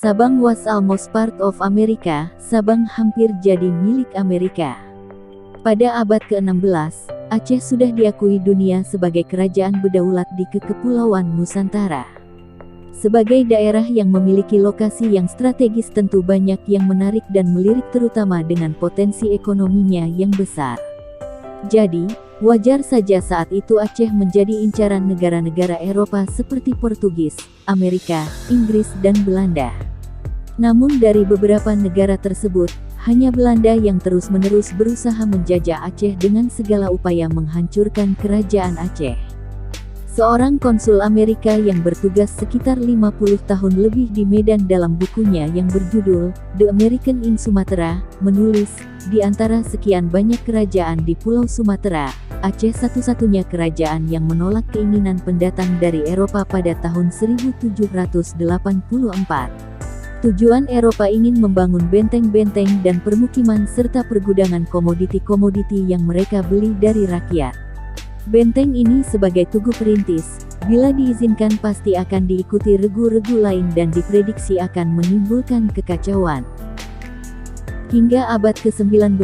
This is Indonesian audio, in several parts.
Sabang was almost part of America, Sabang hampir jadi milik Amerika. Pada abad ke-16, Aceh sudah diakui dunia sebagai kerajaan berdaulat di Kepulauan Nusantara. Sebagai daerah yang memiliki lokasi yang strategis tentu banyak yang menarik dan melirik terutama dengan potensi ekonominya yang besar. Jadi, wajar saja saat itu Aceh menjadi incaran negara-negara Eropa seperti Portugis, Amerika, Inggris dan Belanda. Namun dari beberapa negara tersebut, hanya Belanda yang terus-menerus berusaha menjajah Aceh dengan segala upaya menghancurkan kerajaan Aceh. Seorang konsul Amerika yang bertugas sekitar 50 tahun lebih di Medan dalam bukunya yang berjudul The American in Sumatra, menulis, di antara sekian banyak kerajaan di Pulau Sumatera, Aceh satu-satunya kerajaan yang menolak keinginan pendatang dari Eropa pada tahun 1784. Tujuan Eropa ingin membangun benteng-benteng dan permukiman serta pergudangan komoditi-komoditi yang mereka beli dari rakyat. Benteng ini sebagai tugu perintis, bila diizinkan pasti akan diikuti regu-regu lain dan diprediksi akan menimbulkan kekacauan. Hingga abad ke-19,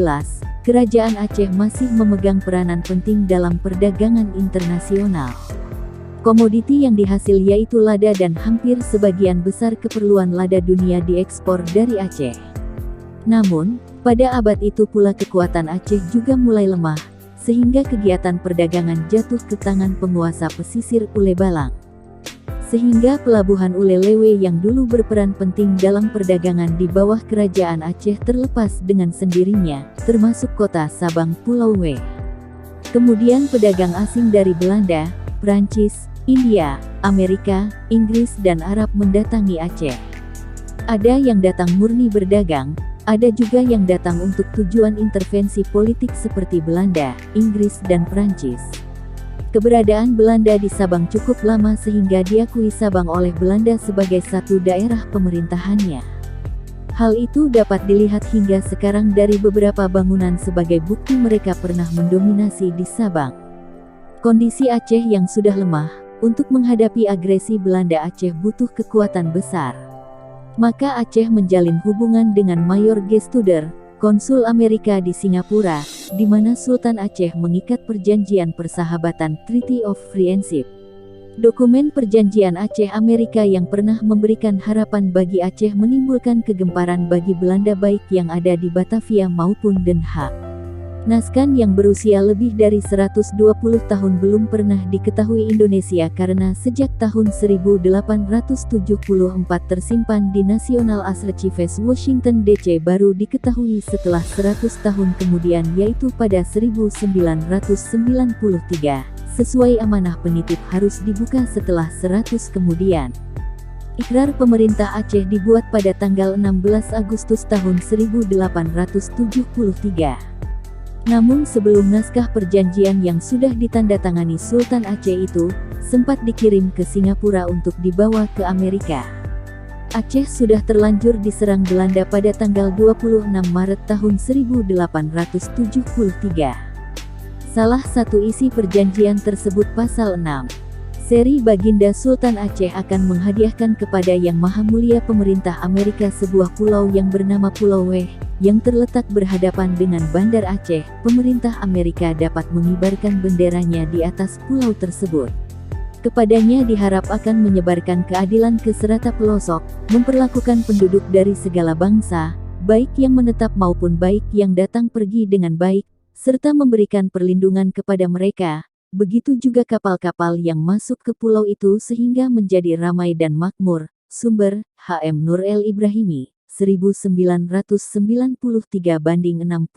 Kerajaan Aceh masih memegang peranan penting dalam perdagangan internasional. Komoditi yang dihasil yaitu lada dan hampir sebagian besar keperluan lada dunia diekspor dari Aceh. Namun, pada abad itu pula kekuatan Aceh juga mulai lemah, sehingga kegiatan perdagangan jatuh ke tangan penguasa pesisir Ule Balang. Sehingga pelabuhan Ule Lewe yang dulu berperan penting dalam perdagangan di bawah kerajaan Aceh terlepas dengan sendirinya, termasuk kota Sabang Pulau W. Kemudian pedagang asing dari Belanda, Prancis, India, Amerika, Inggris dan Arab mendatangi Aceh. Ada yang datang murni berdagang, ada juga yang datang untuk tujuan intervensi politik seperti Belanda, Inggris dan Prancis. Keberadaan Belanda di Sabang cukup lama sehingga diakui Sabang oleh Belanda sebagai satu daerah pemerintahannya. Hal itu dapat dilihat hingga sekarang dari beberapa bangunan sebagai bukti mereka pernah mendominasi di Sabang. Kondisi Aceh yang sudah lemah, untuk menghadapi agresi Belanda Aceh butuh kekuatan besar. Maka Aceh menjalin hubungan dengan Mayor Gestuder, konsul Amerika di Singapura, di mana Sultan Aceh mengikat perjanjian persahabatan Treaty of Friendship. Dokumen perjanjian Aceh-Amerika yang pernah memberikan harapan bagi Aceh menimbulkan kegemparan bagi Belanda baik yang ada di Batavia maupun Den Haag. Naskah yang berusia lebih dari 120 tahun belum pernah diketahui Indonesia karena sejak tahun 1874 tersimpan di National Archives Washington DC baru diketahui setelah 100 tahun kemudian yaitu pada 1993. Sesuai amanah penitip harus dibuka setelah 100 kemudian. Ikrar pemerintah Aceh dibuat pada tanggal 16 Agustus tahun 1873. Namun sebelum naskah perjanjian yang sudah ditandatangani Sultan Aceh itu, sempat dikirim ke Singapura untuk dibawa ke Amerika. Aceh sudah terlanjur diserang Belanda pada tanggal 26 Maret tahun 1873. Salah satu isi perjanjian tersebut pasal 6. Seri Baginda Sultan Aceh akan menghadiahkan kepada Yang Maha Mulia Pemerintah Amerika sebuah pulau yang bernama Pulau Weh, yang terletak berhadapan dengan Bandar Aceh. Pemerintah Amerika dapat mengibarkan benderanya di atas pulau tersebut. Kepadanya diharap akan menyebarkan keadilan ke serata pelosok, memperlakukan penduduk dari segala bangsa, baik yang menetap maupun baik yang datang pergi dengan baik, serta memberikan perlindungan kepada mereka. Begitu juga kapal-kapal yang masuk ke pulau itu sehingga menjadi ramai dan makmur. Sumber, H.M. Nur El Ibrahimi, 1993 banding 61.